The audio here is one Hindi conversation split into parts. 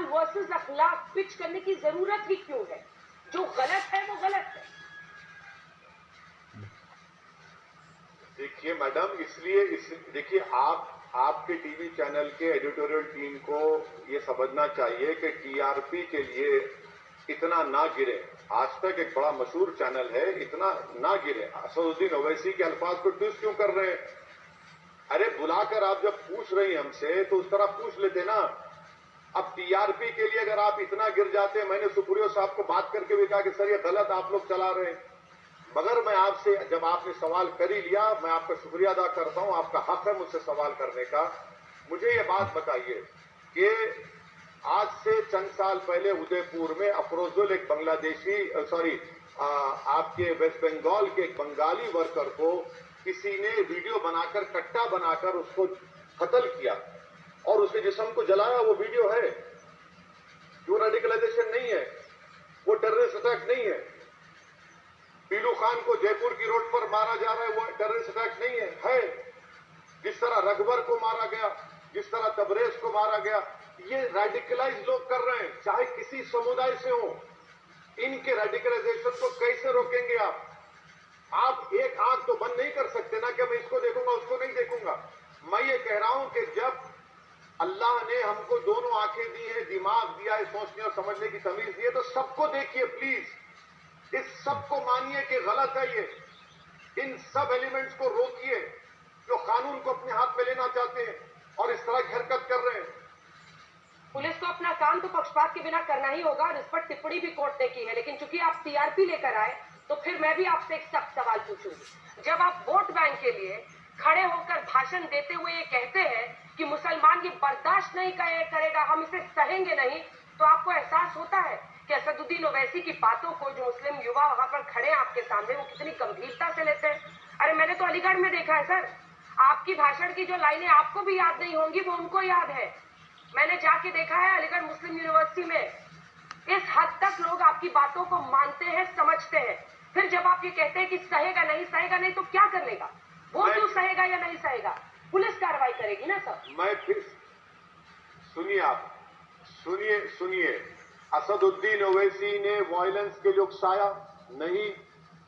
अमाल वर्सेस अखलाक पिच करने की जरूरत ही क्यों है? जो गलत है वो गलत है। देखिए मैडम, देखिए आपके टीवी चैनल के एडिटोरियल टीम को ये समझना चाहिए कि टीआरपी के लिए इतना ना गिरे। आज तक एक बड़ा मशहूर चैनल है, इतना ना गिरे। असदुद्दीन ओवैसी के अल्फाज को ट्विस्ट क्यों कर रहे हैं? अरे बुलाकर आप जब पूछ रही हमसे तो उस तरह पूछ लेते ना। अब टीआरपी के लिए अगर आप इतना गिर जाते, मैंने सुप्रियो साहब को बात करके भी कहा कि सर ये गलत आप लोग चला रहे हैं, मगर मैं आपसे, जब आपने सवाल कर ही लिया, मैं आपका शुक्रिया अदा करता हूं, आपका हक है मुझसे सवाल करने का। मुझे ये बात बताइए कि आज से चंद साल पहले उदयपुर में अफरोजुल, एक बांग्लादेशी आपके वेस्ट बंगाल के एक बंगाली वर्कर को किसी ने वीडियो बनाकर, कट्टा बनाकर उसको कत्ल किया और उसके जिस्म को जलाया। वो वीडियो है। वो रेडिकलाइजेशन नहीं है, वो टेररिस्ट अटैक नहीं है। पीलू खान को जयपुर की रोड पर मारा जा रहा है, वो टेररिस्ट अटैक नहीं है। जिस तरह रघबर को मारा गया, जिस तरह तबरेज को मारा गया, ये रेडिकलाइज लोग कर रहे हैं, चाहे किसी समुदाय से हो। इनके रेडिकलाइजेशन को कैसे रोकेंगे आप? आप एक आंख तो बंद नहीं कर सकते ना कि मैं इसको देखूंगा उसको नहीं देखूंगा। मैं ये कह रहा हूं कि जब अल्लाह ने हमको दोनों आंखें दी है, दिमाग दिया है, सोचने और समझने की तमीज दी है, तो सबको देखिए प्लीज। इस सबको मानिए कि गलत है ये। इन सब एलिमेंट्स को रोकिए जो कानून को अपने हाथ में लेना चाहते हैं और इस तरह की हरकत कर रहे हैं। पुलिस को अपना काम तो पक्षपात के बिना करना ही होगा और इस पर टिप्पणी भी कोर्ट ने की है, लेकिन चूंकि आप टीआरपी लेकर आए तो फिर मैं भी आपसे एक सख्त सवाल पूछूंगी। जब आप वोट बैंक के लिए खड़े होकर भाषण देते हुए ये कहते हैं कि मुसलमान ये बर्दाश्त नहीं करेगा, हम इसे सहेंगे नहीं, तो आपको एहसास होता है कि असदुद्दीन ओवैसी की बातों को जो मुस्लिम युवा वहां पर खड़े हैं आपके सामने, वो कितनी गंभीरता से लेते हैं? अरे मैंने तो अलीगढ़ में देखा है सर, आपकी भाषण की जो लाइनें आपको भी याद नहीं होंगी वो उनको याद है। मैंने जाके देखा है अलीगढ़ मुस्लिम यूनिवर्सिटी में। इस हद तक लोग आपकी बातों को मानते हैं, समझते हैं। फिर जब आप ये कहते हैं कि सहेगा नहीं तो क्या कर लेगा? वो क्यों सहेगा या नहीं सहेगा? पुलिस कार्रवाई करेगी ना सर। मैं फिर सुनिए, असदुद्दीन ओवैसी ने वायलेंस के लिए उकसाया नहीं।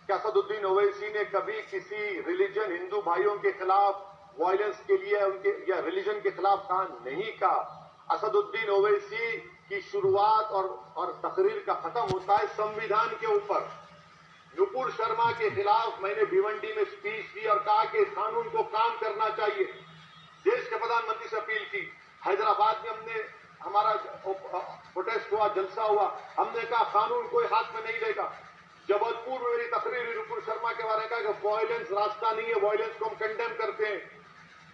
क्या असदुद्दीन ओवैसी ने कभी किसी रिलीजन, हिंदू भाइयों के खिलाफ वायलेंस के लिए उनके या रिलीजन के खिलाफ कहा? नहीं कहा। असदुद्दीन ओवैसी की शुरुआत और तकरीर का खत्म होता है संविधान के ऊपर। नुपुर शर्मा के खिलाफ मैंने भिवंडी में स्पीच दी और कहा कि कानून को काम करना चाहिए। देश के प्रधानमंत्री से अपील की। हैदराबाद में हमने हमारा प्रोटेस्ट हुआ, जलसा हुआ, हमने कहा कानून कोई हाथ में नहीं लेगा। जबलपुर में मेरी तकरीर हुई, नुपुर शर्मा के बारे में कहा कि वायलेंस रास्ता नहीं है, वायलेंस को हम कंडेम करते हैं।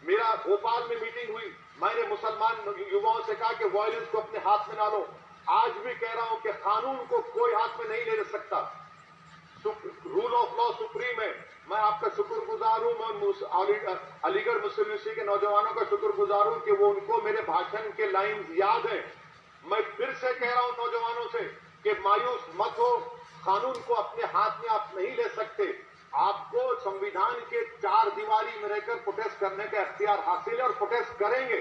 मेरा भोपाल में मीटिंग हुई, मैंने मुसलमान युवाओं से कहा कि वायलेंस को अपने हाथ में ना लो। आज भी कह रहा हूं कि कानून को कोई हाथ में नहीं ले सकता। रूल ऑफ लॉ सुप्रीम है। मैं आपका शुक्रगुजार हूं। मैं अलीगढ़ मुस्लिम यूनिवर्सिटी के नौजवानों का शुक्रगुजार हूं कि वो उनको मेरे भाषण के लाइन याद हैं। मैं फिर से कह रहा हूं नौजवानों से कि मायूस मत हो, कानून को अपने हाथ में आप नहीं ले सकते। आपको संविधान के चार दीवारी में रहकर प्रोटेस्ट करने का अख्तियार हासिल है और प्रोटेस्ट करेंगे।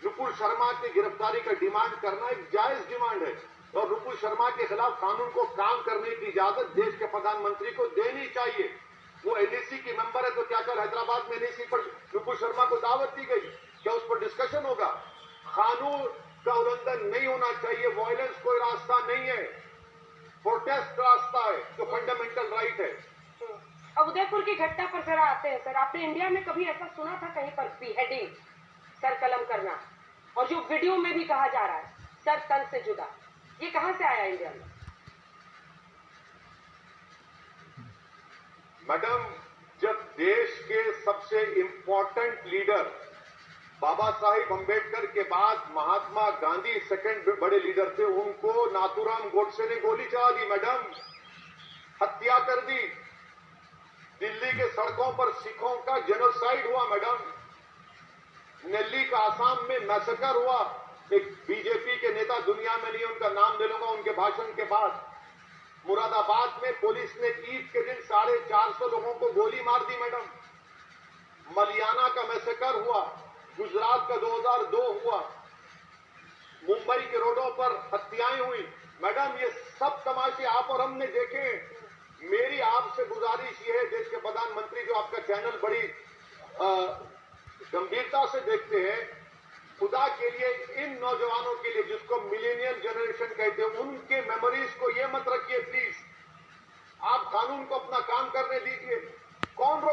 नुपुर शर्मा की गिरफ्तारी का डिमांड करना एक जायज डिमांड है और नुपुर शर्मा के खिलाफ कानून को काम करने की इजाजत देश के प्रधानमंत्री को देनी चाहिए। वो एनएसी की मेंबर है, तो क्या कल हैदराबाद में एनएसी पर नुपुर शर्मा को दावत दी गई? क्या उस पर डिस्कशन होगा? कानून का उल्लंघन नहीं होना चाहिए। वायलेंस कोई रास्ता नहीं है, प्रोटेस्ट रास्ता है जो फंडामेंटल राइट है। अब उदयपुर की घटना पर जरा आते हैं सर। आपने इंडिया में कभी ऐसा सुना था कहीं पर बीहेडिंग, सर कलम करना, और जो वीडियो में भी कहा जा रहा है सर तन से जुदा, ये कहां से आया इंडिया में? मैडम, जब देश के सबसे इंपॉर्टेंट लीडर बाबा साहिब अंबेडकर के बाद महात्मा गांधी सेकंड बड़े लीडर थे, उनको नाथूराम गोडसे ने गोली चला दी मैडम, हत्या कर दी। दिल्ली के सड़कों पर सिखों का जेनोसाइड हुआ मैडम। दिल्ली का आसाम में मैसेकर हुआ। एक बीजेपी के नेता, दुनिया में नहीं उनका नाम ले लूंगा उनके भाषण के बाद, मुरादाबाद में पुलिस ने ईद के दिन 450 लोगों को गोली मार दी मैडम। मलियाना का मैसेकर हुआ, गुजरात का 2002 हुआ। मुंबई के रोडों पर हत्याएं हुई। मैडम, ये सब तमाशे आप और हमने देखे हैं। मेरी आपसे गुजारिश ये है, देश के प्रधानमंत्री जो आपका चैनल बड़ी गंभीरता से देखते हैं, खुदा के लिए इन नौजवानों के लिए जिसको मिलेनियल जनरेशन कहते हैं, उनके मेमोरीज को ये मत रखिए